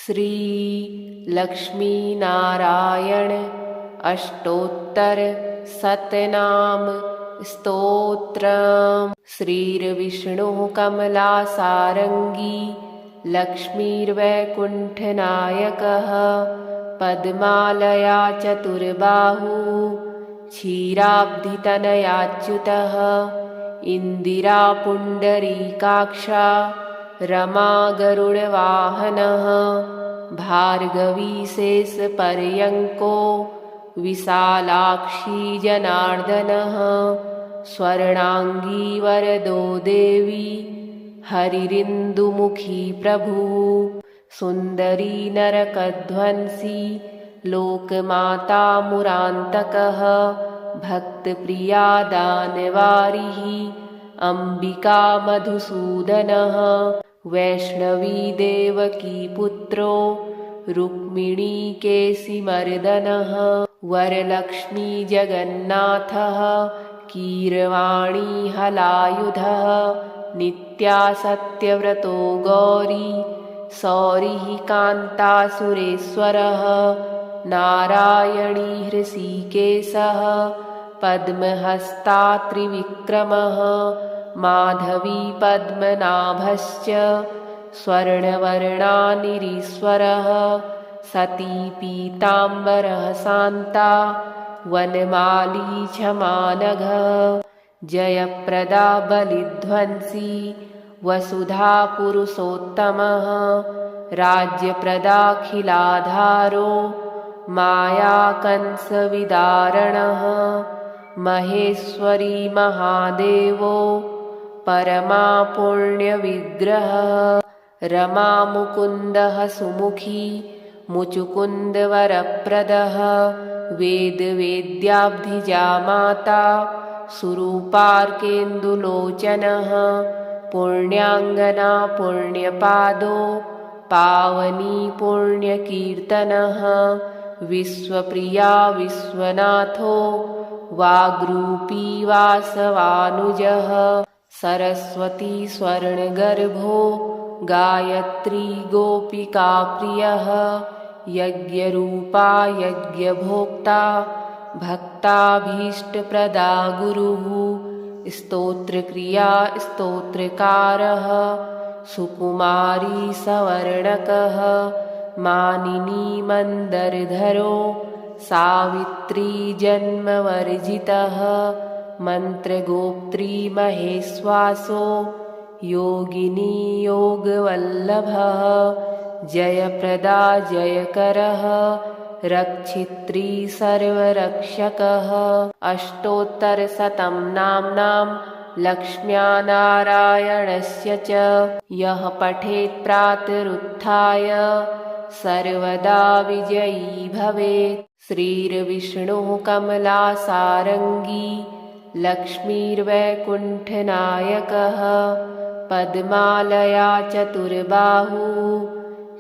श्री लक्ष्मी नारायण अष्टोत्तर शतनाम स्तोत्रम्। श्रीर्विष्णुः कमलासारङ्गी लक्ष्मीर्वैकुण्ठनायकः पद्मालया चतुर्बाहुः क्षीराब्धितनयाच्युतः इन्दिरा पुण्डरीकाक्षा रमा गरुडवाहनः भार्गवी शेषपर्यङ्को विशालाक्षी जनार्दनः स्वर्णाङ्गी वरदो देवी हरिरिन्दुमुखी प्रभुः सुन्दरी नरकध्वंसी लोकमाता मुरान्तकः भक्तप्रिया दानवारिः अम्बिका मधुसूदनः वैष्णवी देवकी पुत्रो रुक्मिणी केशिमर्दनः वरलक्ष्मी जगन्नाथः कीरवाणी हलायुधः नित्या सत्यव्रतो गौरी सौरिः कान्तासुरेश्वरः नारायणी हृषीकेशः पद्महस्ता त्रिविक्रमः माधवी पद्मनाभश्च स्वर्णवर्णानिरीश्वरः सती पीताम्बरः शान्ता वनमाली क्षमानघः जयप्रदा बलिध्वंसी वसुधा पुरुषोत्तमः राज्यप्रदाखिलाधारो मायाकंसविदारणः महेश्वरी महादेवो परमा पुण्यविग्रहः रमा मुकुन्दः सुमुखी मुचुकुन्दवरप्रदः वेदवेद्याब्धिजा माता सुरूपार्केन्दुलोचनः पुण्याङ्गना पुण्यपादो पावनी पुण्यकीर्तनः विश्वप्रिया विश्वनाथो वाग्रूपी वासवानुजः सरस्वती स्वर्णगर्भो गायत्री गोपिकाप्रियः यज्ञरूपा यज्ञभोक्ता भक्ताभीष्टप्रदा गुरुः स्तोत्रक्रिया स्तोत्रकारः सुकुमारी सवर्णकः मानिनी मन्दरधरो सावित्री जन्मवर्जितः मन्त्रगोप्त्री महेश्वासो योगिनी योगवल्लभः जयप्रदा जयकरः रक्षित्री सर्वरक्षकः अष्टोत्तरशतं नाम्नां लक्ष्म्या नारायणस्य च यः पठेत् प्रातरुत्थाय सर्वदा विजयी भवेत्। श्रीर्विष्णुः कमलासारङ्गी लक्ष्मीर्वैकुण्ठनायकः पद्मालया चतुर्बाहुः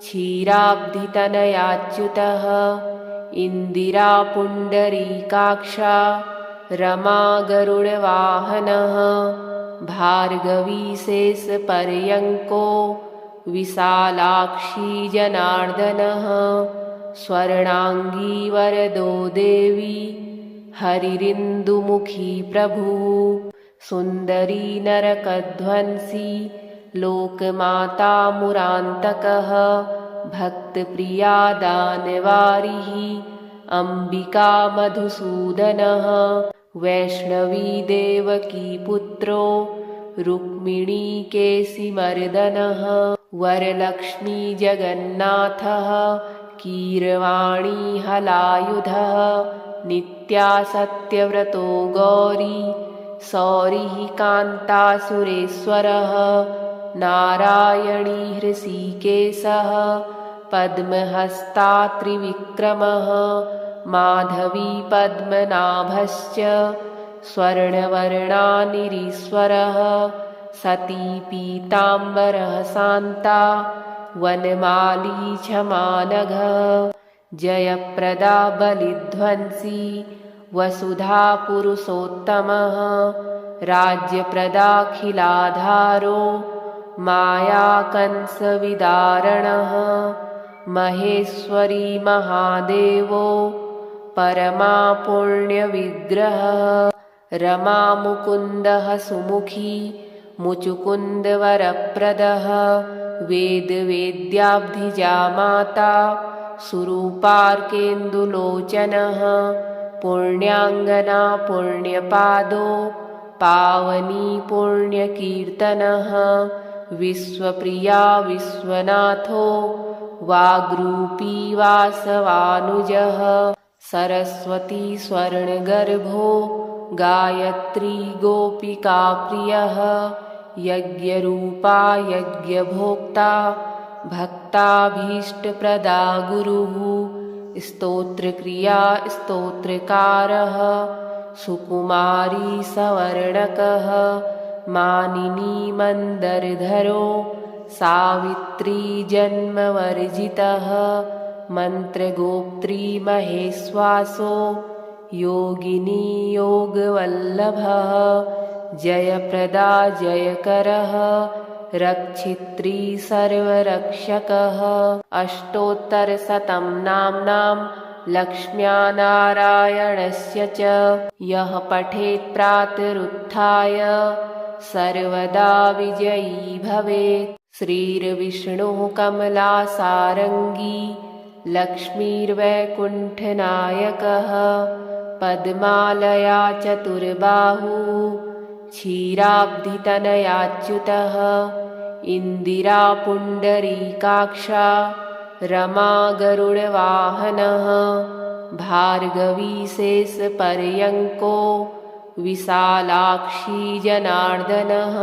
क्षीराब्धितनयाच्युतः इन्दिरा पुण्डरीकाक्षा रमा गरुडवाहनः भार्गवी शेषपर्यङ्को विशालाक्षी जनार्दनः स्वर्णाङ्गी वरदो देवी हरिरिन्दुमुखी प्रभुः सुन्दरी नरकध्वंसी लोकमाता मुरान्तकः भक्तप्रिया दानवारिः अम्बिका मधुसूदनः वैष्णवी देवकी पुत्रो रुक्मिणी केशिमर्दनः वरलक्ष्मी जगन्नाथः कीरवाणी हलायुधः नित्या सत्यव्रतो गौरी सौरिः कान्तासुरेश्वरः नारायणी हृषीकेशः पद्महस्ता त्रिविक्रमः माधवी पद्मनाभश्च स्वर्णवर्णानिरीश्वरः सती पीताम्बरः शान्ता वनमाली क्षमानघः जयप्रदा बलिध्वंसी वसुधा पुरुषोत्तमः राज्यप्रदाखिलाधारो मायाकंसविदारणः महेश्वरी महादेवो परमा पुण्यविग्रहः रमामुकुन्दः सुमुखी मुचुकुन्दवरप्रदः वेदवेद्याब्धिजा माता सुरूपार्केन्दुलोचनः पुण्याङ्गना पुण्यपादो पावनी पुण्यकीर्तनः विश्वप्रिया विश्वनाथो वाग्रूपी वासवानुजः सरस्वती स्वर्णगर्भो गायत्री गोपिकाप्रियः यज्ञरूपा यज्ञभोक्ता भक्ताभीष्टप्रदा गुरुः स्तोत्रक्रिया स्तोत्रकारः सुकुमारी सवर्णकः मानिनी मन्दरधरो सावित्री जन्मवर्जितः मन्त्रगोप्त्री महेश्वासो योगिनी योगवल्लभः जयप्रदा जयकरः रक्षित्री सर्वरक्षकः अष्टोत्तरशतं नाम्नां लक्ष्म्यानारायणस्य च यः पठेत् प्रातरुत्थाय सर्वदा विजयी भवेत्। श्रीर्विष्णुः कमलासारङ्गी लक्ष्मीर्वैकुण्ठनायकः पद्मालया चतुर्बाहुः क्षीराब्धितनयाच्युतः इन्दिरा पुण्डरीकाक्षा रमा गरुडवाहनः भार्गवी शेषपर्यङ्को विशालाक्षी जनार्दनः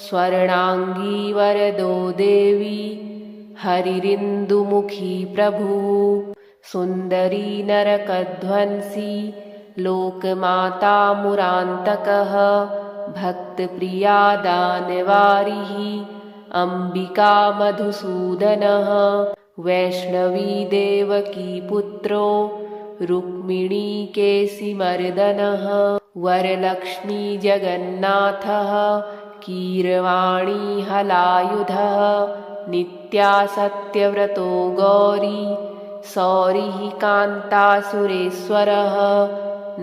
स्वर्णाङ्गी वरदो देवी हरिरिन्दुमुखी प्रभुः सुन्दरी नरकध्वंसी लोकमाता मुरान्तकः भक्तप्रिया दानवारिः अम्बिका मधुसूदनः वैष्णवी देवकी पुत्रो रुक्मिणी केशिमर्दनः वरलक्ष्मी जगन्नाथः कीरवाणी हलायुधः नित्या सत्यव्रतो गौरी सौरिः कान्तासुरेश्वरः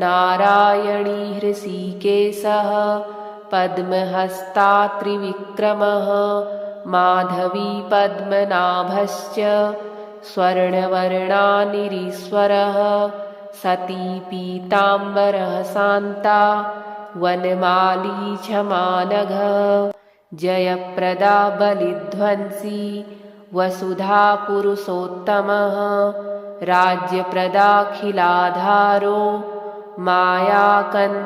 नारायणी हृषीकेशः पद्महस्ता त्रिविक्रमः माधवी पद्मनाभश्च स्वर्णवर्णानिरीश्वरः सती पीताम्बरः शान्ता वनमाली क्षमानघः जयप्रदा बलिध्वंसी वसुधा पुरुषोत्तमः राज्यप्रदाखिलाधारो मायाकंसविदारणः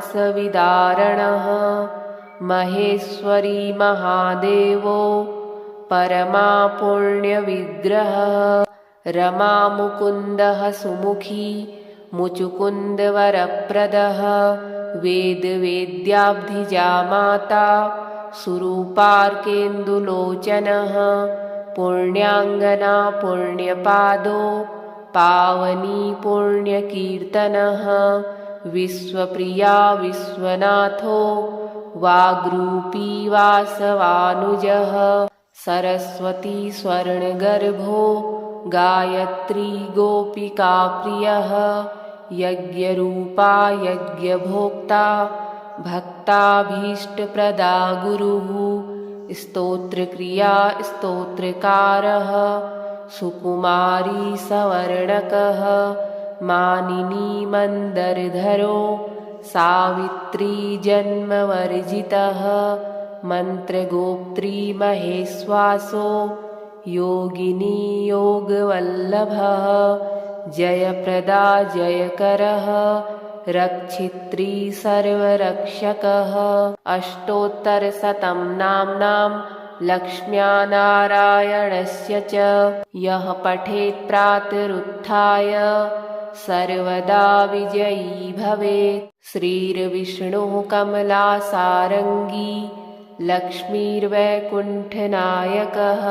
महेश्वरी महादेवो परमा पुण्यविग्रहः रमामुकुन्दः सुमुखी मुचुकुन्दवरप्रदः वेदवेद्याब्धिजा माता सुरूपार्केन्दुलोचनः पुण्याङ्गना पुण्यपादो पावनी पुण्यकीर्तनः विश्वप्रिया विश्वनाथो वाग्रूपी वासवानुजः सरस्वती स्वर्णगर्भो गायत्री गोपिकाप्रियः यज्ञरूपा यज्ञभोक्ता भक्ताभीष्टप्रदा गुरुः स्तोत्रक्रिया स्तोत्रकारः सुकुमारी सवर्णकः मानिनी मन्दरधरो सावित्री जन्मवर्जितः मन्त्रगोप्त्री महेश्वासो योगिनी योगवल्लभः जयप्रदा जयकरः रक्षित्री सर्वरक्षकः अष्टोत्तरशतं नाम्नां लक्ष्म्यानारायणस्य च यः पठेत् प्रातरुत्थाय सर्वदा विजयी भवेत्। श्रीर्विष्णुः कमलासारङ्गी लक्ष्मीर्वैकुण्ठनायकः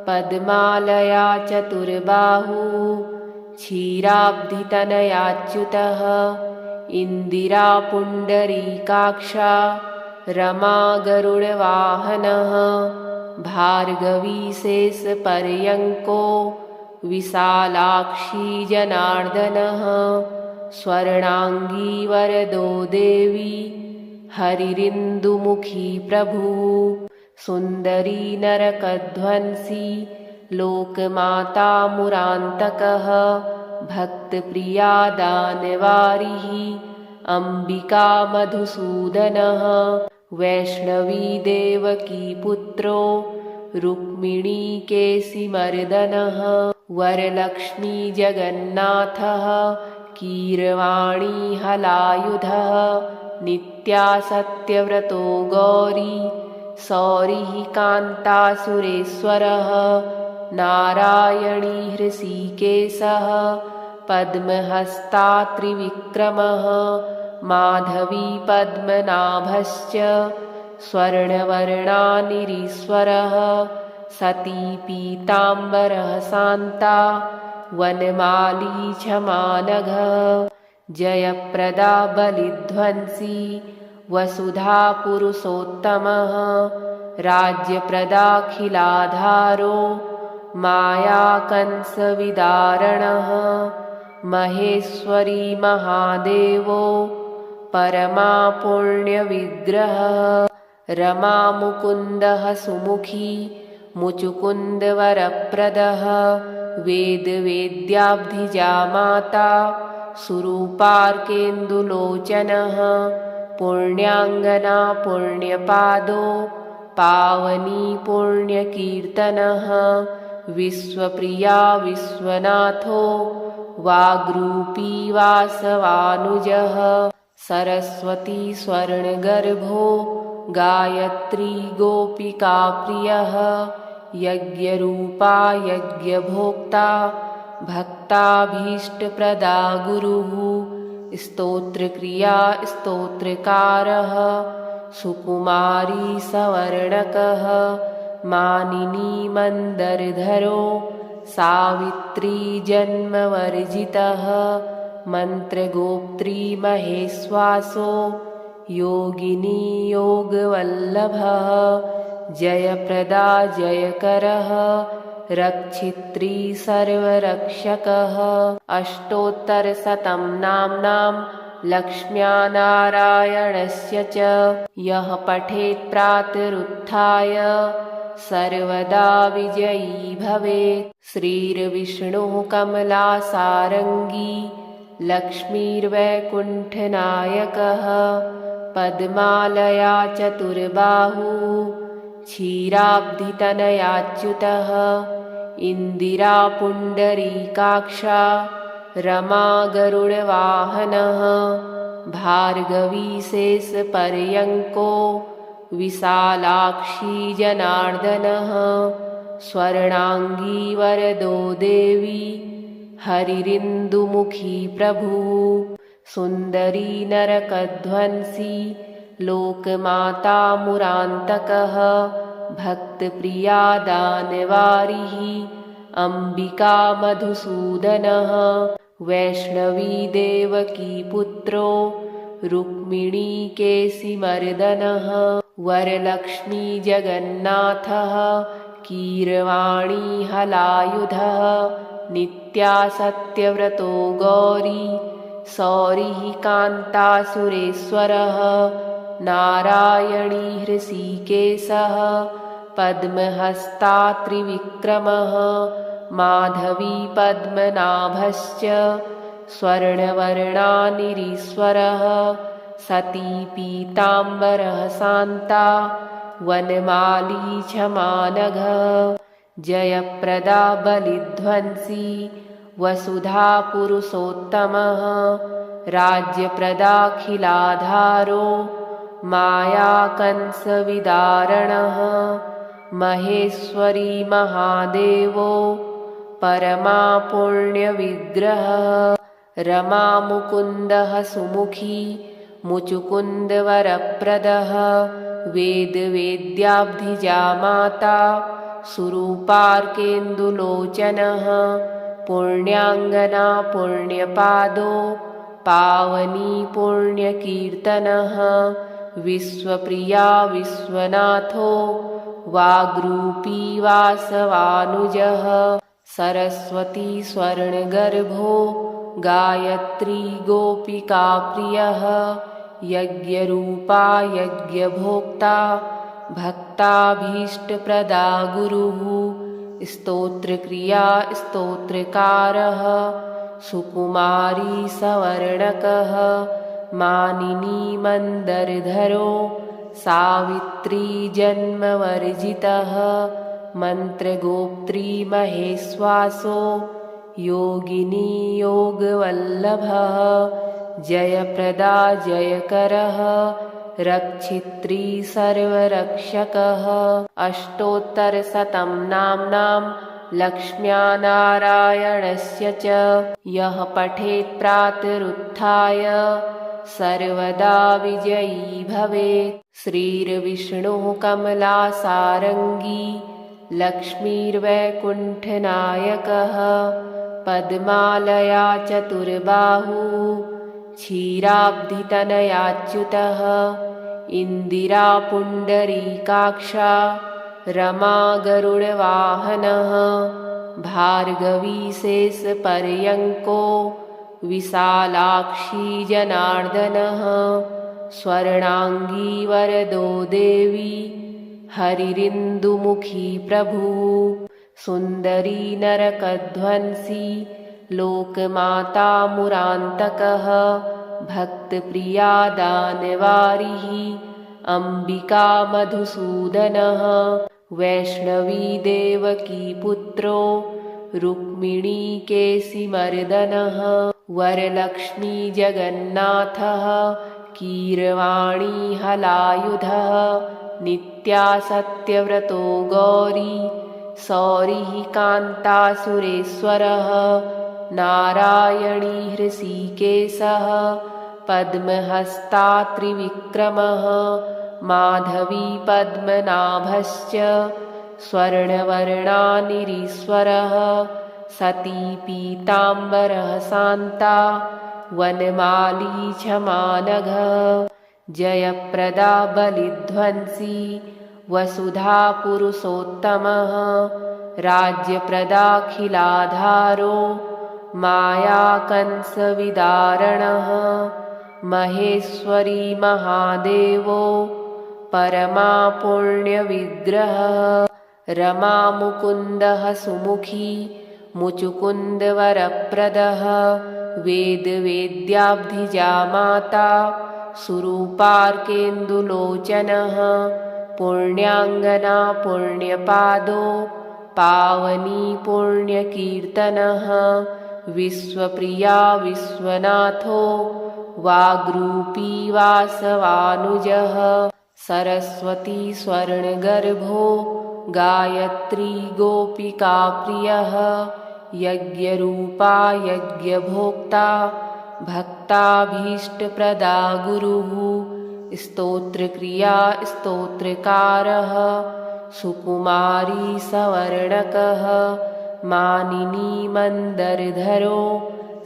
पद्मालया चतुर्बाहुः क्षीराब्धितनयाच्युतः इन्दिरा पुण्डरीकाक्षा रमा गरुडवाहनः भार्गवी शेषपर्यङ्को विशालाक्षी जनार्दनः स्वर्णांगी वरदो देवी हरिरिन्दुमुखी प्रभुः सुन्दरी नरकध्वंसी लोकमाता मुरान्तकः भक्तप्रिया दानवारिः अम्बिका मधुसूदनः वैष्णवी देवकी पुत्रो रुक्मिणी केशिमर्दनः वरलक्ष्मी जगन्नाथः कीरवाणी हलायुधः नित्या सत्यव्रतो गौरी सौरिः कान्तासुरेश्वरः नारायणी हृषीकेशः पद्महस्ता त्रिविक्रमः माधवी पद्मनाभश्च स्वर्णवर्णानिरीश्वरः सती पीताम्बरः शान्ता वनमाली क्षमानघः जयप्रदा बलिध्वंसी वसुधा पुरुषोत्तमः राज्यप्रदाखिलाधारो मायाकंसविदारणः महेश्वरी महादेवो परमा पुण्यविग्रहः रमा मुकुन्दः सुमुखी मुचुकुन्दवरप्रदः वेदवेद्याब्धिजा माता सुरूपार्केन्दुलोचनः पुण्याङ्गना पुण्यपादो पावनी पुण्यकीर्तनः विश्वप्रिया विश्वनाथो वाग्रूपी वासवानुजः सरस्वती स्वर्णगर्भो गायत्री गोपिकाप्रियः यज्ञरूपा यज्ञभोक्ता भक्ताभीष्टप्रदा गुरुः स्तोत्रक्रिया स्तोत्रकारः सुकुमारी सवर्णकः मानिनी मन्दरधरो सावित्री जन्मवर्जितः मन्त्रगोप्त्री महेश्वासो योगिनी योगवल्लभः जयप्रदा जयकरः रक्षित्री सर्वरक्षकः अष्टोत्तरशतं नाम्नां लक्ष्म्या नारायणस्य च यः पठेत् प्रातरुत्थाय सर्वदा विजयी भवेत्। श्रीर्विष्णुः कमलासारङ्गी लक्ष्मीर्वैकुण्ठनायकः पद्मालया चतुर्बाहुः क्षीराब्धितनयाच्युतः इन्दिरा पुण्डरीकाक्षा रमा गरुडवाहनः भार्गवी शेषपर्यङ्को विशालाक्षी जनार्दनः स्वर्णांगी वरदो देवी हरिरिन्दुमुखी प्रभुः सुन्दरी नरकध्वंसी लोकमाता मुरान्तकः भक्तप्रिया दानवारिः अम्बिका मधुसूदनः वैष्णवी देवकी पुत्रो रुक्मिणी केशिमर्दनः वरलक्ष्मी जगन्नाथः कीरवाणी हलायुधः नित्या सत्यव्रतो गौरी सौरिः कान्तासुरेश्वरः नारायणी हृषीकेशः पद्महस्ता त्रिविक्रमः माधवी पद्मनाभश्च स्वर्णवर्णानिरीश्वरः सती पीताम्बरः शान्ता वनमाली क्षमानघः जयप्रदा बलिध्वंसी वसुधा पुरुषोत्तमः राज्यप्रदाखिलाधारो मायाकंसविदारणः महेश्वरी महादेवो परमा पुण्यविग्रहः रमा मुकुन्दः सुमुखी मुचुकुन्दवरप्रदः वेदवेद्याब्धिजा माता सुरूपार्केन्दुलोचनः पुण्याङ्गना पुण्यपादो पावनी पुण्यकीर्तनः विश्वप्रिया विश्वनाथो वाग्रूपी वासवानुजः सरस्वती स्वर्णगर्भो गायत्री गोपिका प्रियः यज्ञरूपा यज्ञभोक्ता भक्ताभीष्टप्रदा गुरुः स्तोत्रक्रिया स्तोत्रकारः सुकुमारी सवर्णकः मानिनी मन्दरधरो सावित्री जन्मवर्जितः मन्त्रगोप्त्री महेश्वासो योगिनी योगवल्लभः जयप्रदा जयकरः रक्षित्री सर्वरक्षकः अष्टोत्तरशतं नाम्नां लक्ष्म्या नारायणस्य च यः पठेत् प्रातरुत्थाय सर्वदा विजयी भवेत्। श्रीर्विष्णुः कमलासारङ्गी लक्ष्मीर्वैकुण्ठनायकः पद्मालया चतुर्बाहुः क्षीराब्धितनयाच्युतः इन्दिरा पुण्डरीकाक्षा रमा गरुडवाहनः भार्गवी शेषपर्यङ्को विशालाक्षी जनार्दनः स्वर्णाङ्गी वरदो देवी हरिरिन्दुमुखी प्रभुः सुन्दरी नरकध्वंसी लोकमाता मुरान्तकः भक्तप्रिया दानवारिः अम्बिका मधुसूदनः वैष्णवी देवकी पुत्रो रुक्मिणी केशिमर्दनः वरलक्ष्मी जगन्नाथः कीरवाणी हलायुधः नित्या सत्यव्रतो गौरी सौरिः कान्तासुरेश्वरः नारायणी हृषीकेशः पद्महस्ता त्रिविक्रमः माधवी पद्मनाभश्च स्वर्णवर्णानिरीश्वरः सती पीताम्बरः शान्ता वनमाली क्षमानघः जयप्रदा बलिध्वंसी वसुधा पुरुषोत्तमः राज्यप्रदाखिलाधारो मायाकंसविदारणः महेश्वरी महादेवो परमा पुण्यविग्रहः रमा मुकुन्दः सुमुखी मुचुकुन्दवरप्रदः वेदवेद्याब्धिजा माता सुरूपार्केन्दुलोचनः पुण्याङ्गना पुण्यपादो पावनी पुण्यकीर्तनः विश्वप्रिया विश्वनाथो वाग्रूपी वासवानुजः सरस्वती स्वर्णगर्भो गायत्री गोपिका प्रियः यज्ञरूपा यज्ञभोक्ता भक्ताभीष्टप्रदा गुरुः स्तोत्रक्रिया स्तोत्रकारः सुकुमारी सवर्णकः मानिनी मन्दरधरो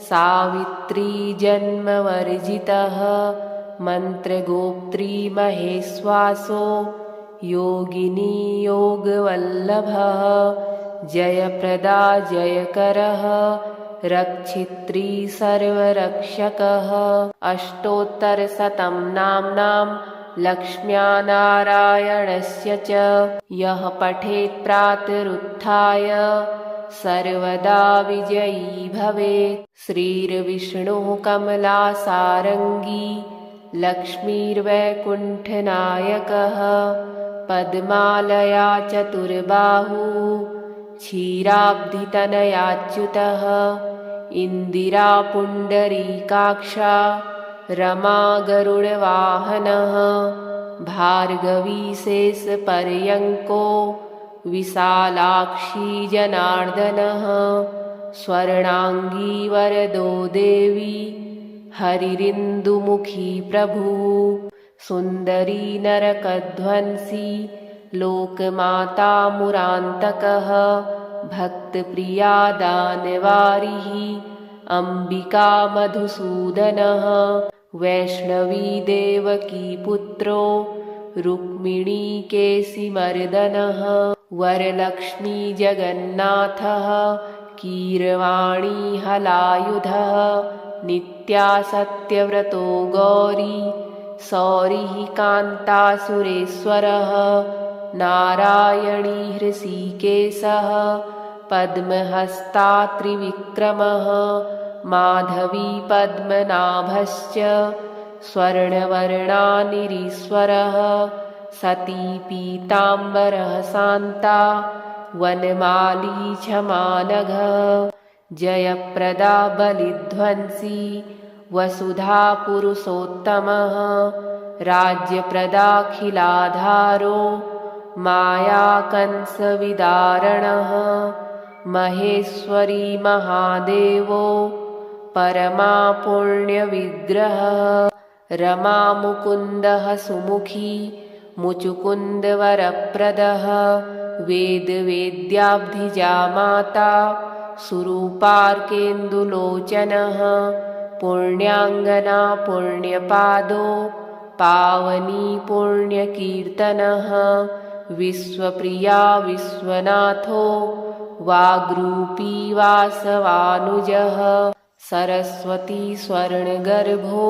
सावित्री जन्मवर्जितः मन्त्रगोप्त्री महेश्वासो योगिनी योगवल्लभः जयप्रदा जयकरः रक्षित्री सर्वरक्षकः अष्टोत्तरशतं नाम्नां लक्ष्म्या नारायणस्य च यः पठेत् प्रातरुत्थाय सर्वदा विजयी भवेत्। श्रीर्विष्णुः कमलासारङ्गी लक्ष्मीर्वैकुण्ठनायकः पद्मालया चतुर्बाहुः क्षीराब्धितनयाच्युतः इन्दिरा पुण्डरीकाक्षा रमा गरुडवाहनः भार्गवी शेषपर्यङ्को विशालाक्षी जनार्दनः स्वर्णाङ्गी वरदो देवी हरिरिन्दुमुखी प्रभुः सुन्दरी नरकध्वंसी लोकमाता मुरान्तकः भक्तप्रिया दानवारिः अम्बिका मधुसूदनः वैष्णवी देवकी पुत्रो रुक्मिणी केशिमर्दनः वरलक्ष्मी जगन्नाथः कीरवाणी हलायुधः नित्या सत्यव्रतो गौरी सौरिः कान्तासुरेश्वरः नारायणी हृषीकेशः पद्महस्ता त्रिविक्रमः माधवी पद्मनाभश्च स्वर्णवर्णानिरीश्वरः सती पीताम्बरः शान्ता वनमाली क्षमानघः जयप्रदा बलिध्वंसी वसुधा पुरुषोत्तमः राज्यप्रदाखिलाधारो मायाकंसविदारणः महेश्वरी महादेवो परमा पुण्यविग्रहः रमा मुकुन्दः सुमुखी मुचुकुन्दवरप्रदः वेदवेद्याब्धिजा माता सुरूपार्केन्दुलोचनः पुण्याङ्गना पुण्यपादो पावनी पुण्यकीर्तनः विश्वप्रिया विश्वनाथो वाग्रूपी वासवानुजः सरस्वती स्वर्णगर्भो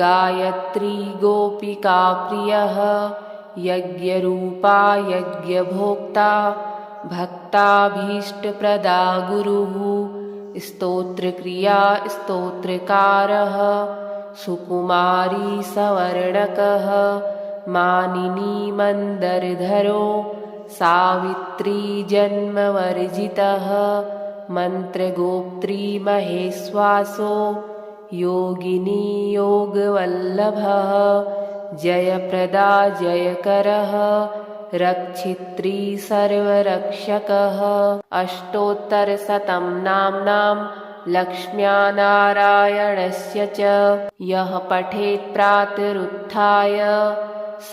गायत्री गोपिकाप्रियः यज्ञरूपा यज्ञभोक्ता भक्ताभीष्टप्रदा गुरुः स्तोत्रक्रिया स्तोत्रकारः सुकुमारी सवर्णकः मानिनी मन्दरधरो सावित्री जन्मवर्जितः मन्त्रगोप्त्री महेश्वासो योगिनी योगवल्लभः जयप्रदा जयकरः रक्षित्री सर्वरक्षकः अष्टोत्तरशतं नाम्नां लक्ष्म्या नारायणस्य च यः पठेत् प्रातरुत्थाय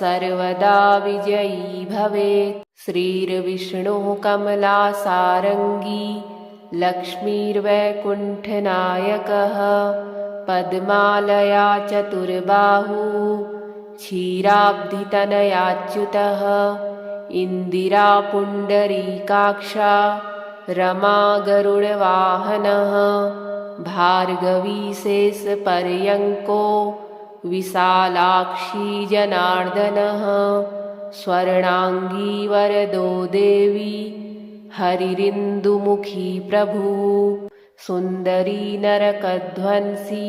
सर्वदा विजयी भवेत्। श्रीर्विष्णुः कमलासारङ्गी लक्ष्मीर्वैकुण्ठनायकः पद्मालया चतुर्बाहुः क्षीराब्धितनयाच्युतः इन्दिरा पुण्डरीकाक्षा रमा गरुडवाहनः भार्गवी शेषपर्यङ्को विशालाक्षी जनार्दनः स्वर्णाङ्गी वरदो देवी हरिरिन्दुमुखी प्रभुः सुन्दरी नरकध्वंसी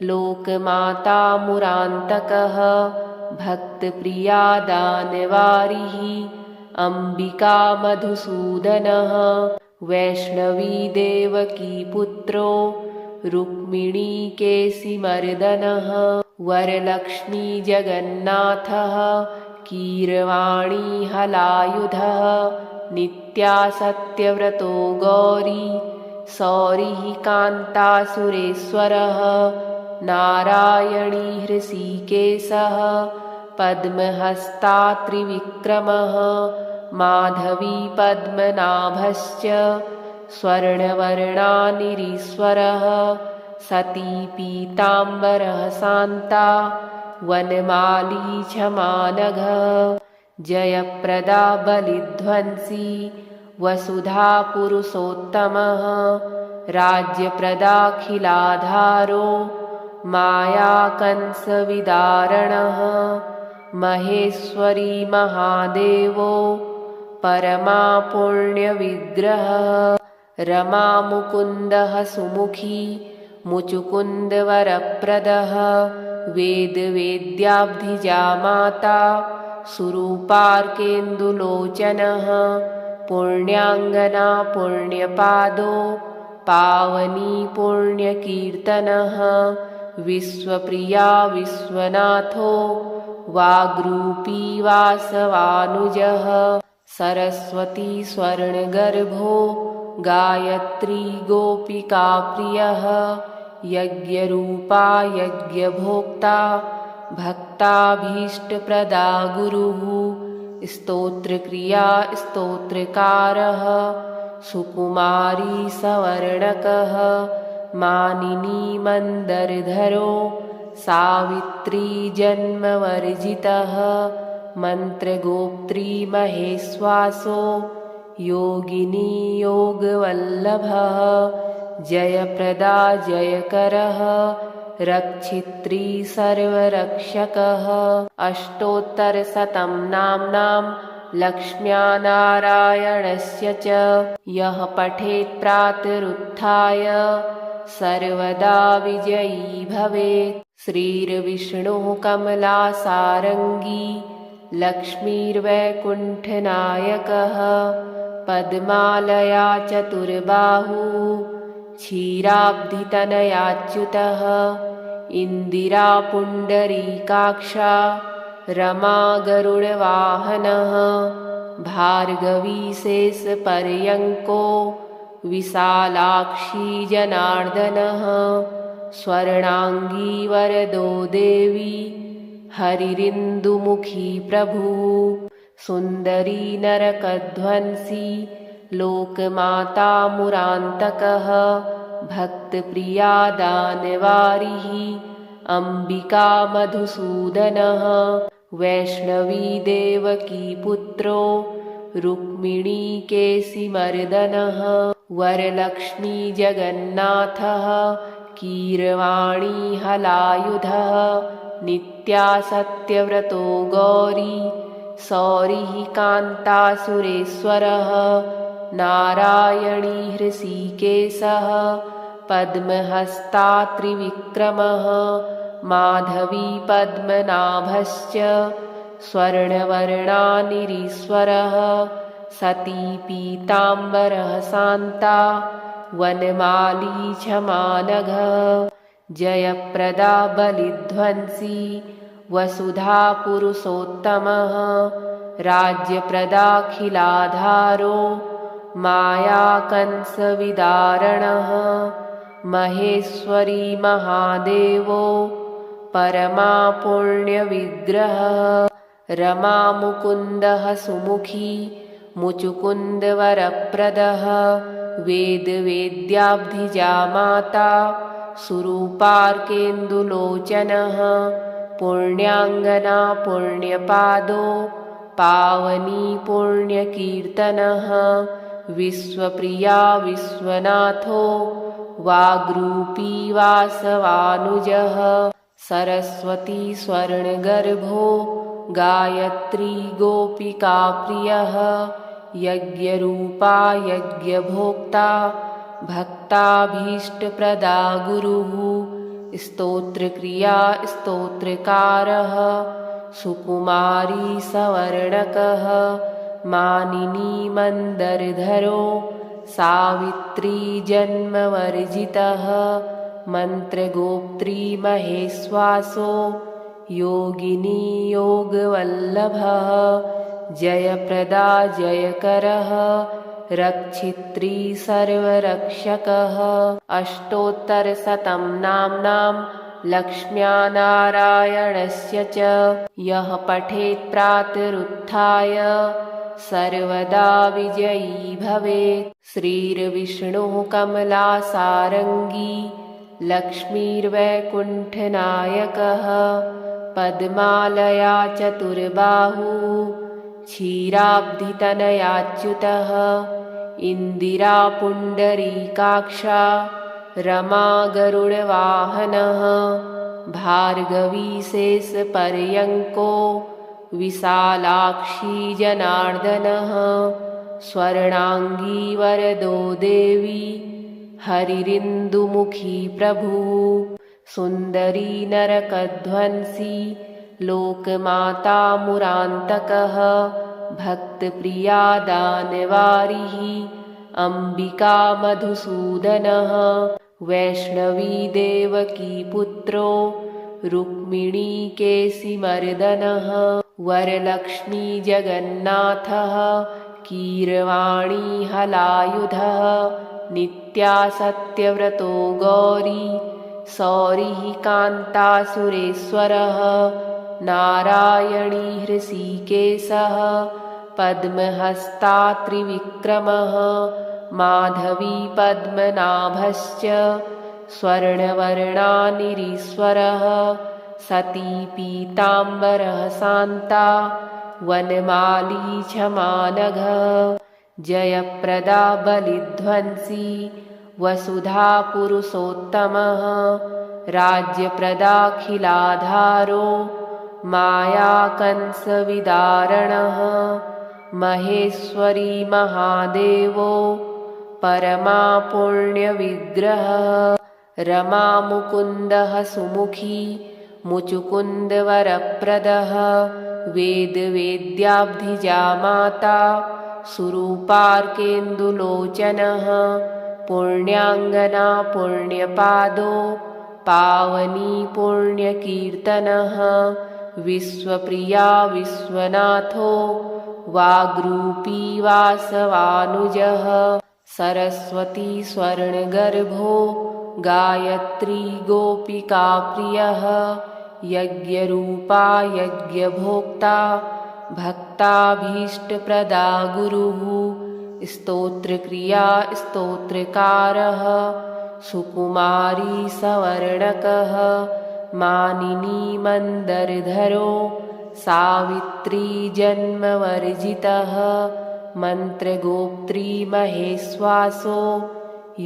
लोकमाता मुरान्तकः भक्तप्रिया दानवारिः अम्बिका मधुसूदनः वैष्णवी देवकी पुत्रो रुक्मिणी केशिमर्दनः वरलक्ष्मी जगन्नाथः कीरवाणी हलायुधः नित्या सत्यव्रतो गौरी सौरिः कान्तासुरेश्वरः नारायणी हृषीकेशः पद्महस्ता त्रिविक्रमः माधवी पद्मनाभश्च स्वर्णवर्णानिरीश्वरः सती पीताम्बरः शान्ता वनमाली क्षमानघः जयप्रदा बलिध्वंसी वसुधा पुरुषोत्तमः राज्यप्रदाखिलाधारो मायाकंसविदारणः महेश्वरी महादेवो परमा पुण्यविग्रहः रमा मुकुन्दः सुमुखी मुचुकुन्दवरप्रदः वेदवेद्याब्धिजा माता सुरूपार्केन्दुलोचनः पुण्याङ्गना पुण्यपादो पावनी पुण्यकीर्तनः विश्वप्रिया विश्वनाथो वाग्रूपी वासवानुजः सरस्वती स्वर्णगर्भो गायत्री गोपिकाप्रियः यज्ञरूपा यज्ञभोक्ता भक्ताभीष्टप्रदा गुरुः स्तोत्रक्रिया स्तोत्रकारः सुकुमारी सवर्णकः मानिनी मन्दरधरो सावित्री जन्मवर्जितः मन्त्रगोप्त्री महेश्वासो योगिनी योगवल्लभः जयप्रदा जयकरः रक्षित्री सर्वरक्षकः। अष्टोत्तरशतं नाम्नां लक्ष्म्या नारायणस्य च यः पठेत् प्रातरुत्थाय सर्वदा विजयी भवेत्। श्रीर्विष्णुः कमलासारङ्गी लक्ष्मीर्वैकुण्ठनायकः पद्मालया चतुर्बाहुः क्षीराब्धितनयाच्युतः इन्दिरा पुण्डरीकाक्षा रमा गरुडवाहनः भार्गवी शेषपर्यङ्को विशालाक्षी जनार्दनः स्वर्णाङ्गी वरदो देवी हरिरिन्दुमुखी प्रभुः सुन्दरी नरकध्वंसी लोकमाता मुरान्तकः भक्तप्रिया दानवारिः अम्बिका मधुसूदनः वैष्णवी देवकी पुत्रो रुक्मिणी केशिमर्दनः वरलक्ष्मी जगन्नाथः कीरवाणी हलायुधः नित्या सत्यव्रतो गौरी सौरिः कान्तासुरेश्वरः नारायणी हृषीकेशः पद्महस्ता त्रिविक्रमः माधवी पद्मनाभश्च स्वर्णवर्णानिरीश्वरः सती पीताम्बरः शान्ता वनमाली क्षमानघः जयप्रदा बलिध्वंसी वसुधा पुरुषोत्तमः राज्यप्रदाखिलाधारो मायाकंसविदारणः महेश्वरी महादेवो परमा पुण्यविग्रहः रमा मुकुन्दः सुमुखी मुचुकुन्दवरप्रदः वेदवेद्याब्धिजा माता सुरूपार्केन्दुलोचनः पुण्याङ्गना पुण्यपादो पावनी पुण्यकीर्तनः विश्वप्रिया विश्वनाथो वाग्रूपी वासवानुजः सरस्वती स्वर्णगर्भो गायत्री गोपिकाप्रियः यज्ञरूपा यज्ञभोक्ता भक्ताभीष्टप्रदा गुरुः स्तोत्रक्रिया स्तोत्रकारः सुकुमारी सवर्णकः मानिनी मन्दरधरो सावित्री जन्मवर्जितः मन्त्रगोप्त्री महेश्वासो योगिनी योगवल्लभः जयप्रदा जयकरः रक्षित्री सर्वरक्षकः। अष्टोत्तरशतं नाम्नां लक्ष्म्या नारायणस्य च यः पठेत् प्रातरुत्थाय सर्वदा विजयी भवेत्। श्रीर्विष्णुः कमलासारङ्गी लक्ष्मीर्वैकुण्ठनायकः पद्मालया चतुर्बाहुः क्षीराब्धितनयाच्युतः इन्दिरा पुण्डरीकाक्षा रमा गरुडवाहनः भार्गवी शेषपर्यङ्को विशालाक्षी जनार्दनः स्वर्णाङ्गी वरदो देवी हरिरिन्दुमुखी प्रभुः सुन्दरी नरकध्वंसी लोकमाता मुरान्तकः भक्तप्रिया दानवारिः अम्बिका मधुसूदनः वैष्णवी देवकी पुत्रो रुक्मिणी केशिमर्दनः वरलक्ष्मी जगन्नाथः कीरवाणी हलायुधः नित्या सत्यव्रतो गौरी सौरिः कान्तासुरेश्वरः नारायणी हृषीकेशः पद्महस्ता त्रिविक्रमः माधवी पद्मनाभश्च स्वर्णवर्णानिरीश्वरः सती पीताम्बरः शान्ता वनमाली क्षमानघः जयप्रदा बलिध्वंसी वसुधा पुरुषोत्तमः राज्यप्रदाखिलाधारो मायाकंसविदारणः महेश्वरी महादेवो परमा पुण्यविग्रहः रमामुकुन्दः सुमुखी मुचुकुन्दवरप्रदः वेदवेद्याब्धिजा माता सुरूपार्केन्दुलोचनः पुण्याङ्गना पुण्यपादो पावनी पुण्यकीर्तनः विश्वप्रिया विश्वनाथो वाग्रूपी वासवानुजः सरस्वती स्वर्णगर्भो गायत्री गोपिकाप्रियः यज्ञरूपा यज्ञभोक्ता भक्ताभीष्टप्रदा गुरुः स्तोत्रक्रिया स्तोत्रकारः सुकुमारी सवर्णकः मानिनी मन्दरधरो सावित्री जन्मवर्जितः मन्त्रगोप्त्री महेश्वासो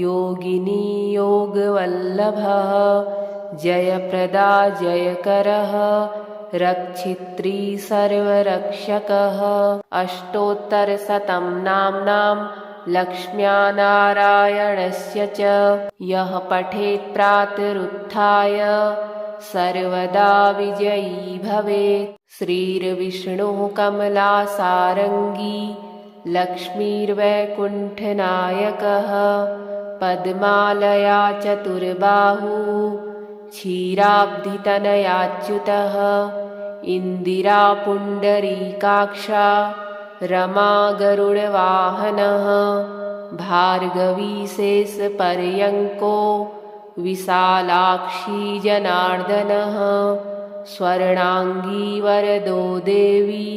योगिनी योगवल्लभः जयप्रदा जयकरः रक्षित्री सर्वरक्षकः अष्टोत्तरशतं नाम्नां लक्ष्म्यानारायणस्य च यः पठेत् प्रातरुत्थाय सर्वदा विजयी भवेत्। श्रीर्विष्णुः कमलासारङ्गी लक्ष्मीर्वैकुण्ठनायकः पद्मालया चतुर्बाहुः क्षीराब्धितनयाच्युतः इन्दिरा पुण्डरीकाक्षा रमा गरुडवाहनः भार्गवी शेषपर्यङ्को विशालाक्षी जनार्दनः स्वर्णाङ्गी वरदो देवी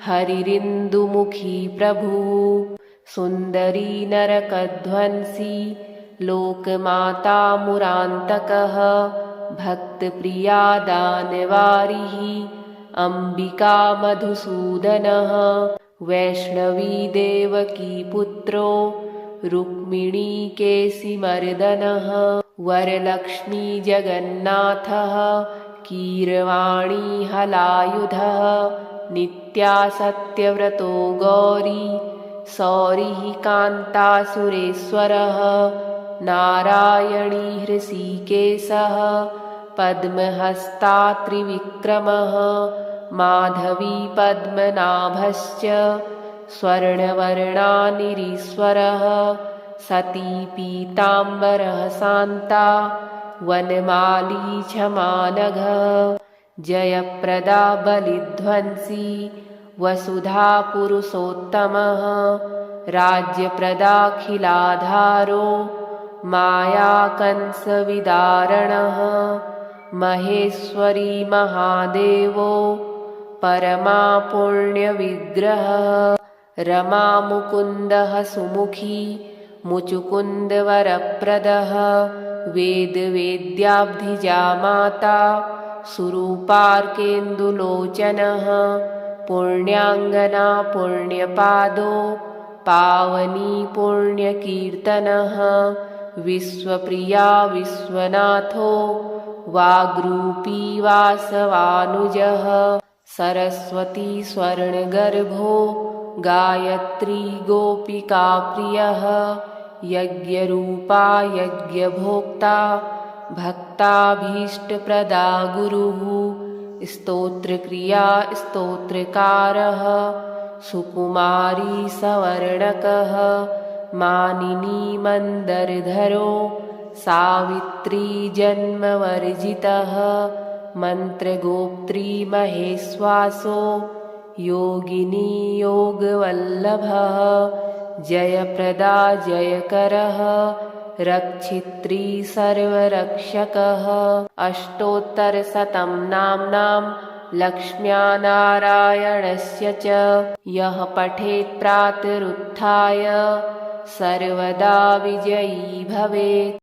हरिरिन्दुमुखी प्रभुः सुन्दरी नरकध्वंसी लोकमाता मुरान्तकः भक्तप्रिया दानवारिः अम्बिका मधुसूदनः वैष्णवी देवकी पुत्रो रुक्मिणी केशिमर्दनः वरलक्ष्मी जगन्नाथः कीरवाणी हलायुधः नित्या सत्यव्रतो गौरी सौरिः कान्तासुरेश्वरः नारायणी हृषीकेशः पद्महस्ता त्रिविक्रमः माधवी पद्मनाभश्च स्वर्णवर्णानिरीश्वरः सती पीताम्बरः शान्ता वनमाली क्षमानघः जयप्रदा बलिध्वंसी वसुधा पुरुषोत्तमः राज्यप्रदाखिलाधारो मायाकंसविदारणः महेश्वरी महादेवो परमा पुण्यविग्रहः रमामुकुन्दः सुमुखी मुचुकुन्दवरप्रदः वेदवेद्याब्धिजा माता सुरूपार्केन्दुलोचनः पुण्याङ्गना पुण्यपादो पावनी पुण्यकीर्तनः विश्वप्रिया विश्वनाथो वाग्रूपी वासवानुजः सरस्वती स्वर्णगर्भो गायत्री गोपिकाप्रियः यज्ञरूपा यज्ञभोक्ता भक्ताभीष्टप्रदा गुरुः स्तोत्रक्रिया स्तोत्रकारः सुकुमारी सवर्णकः मानिनी मन्दरधरो सावित्री जन्मवर्जितः मन्त्रगोप्त्री महेश्वासो योगिनी योगवल्लभः जयप्रदा जयकरः रक्षित्री सर्वरक्षकः अष्टोत्तरशतं नाम्नां लक्ष्म्यानारायणस्य च यः पठेत् प्रातरुत्थाय सर्वदा विजयी भवेत्।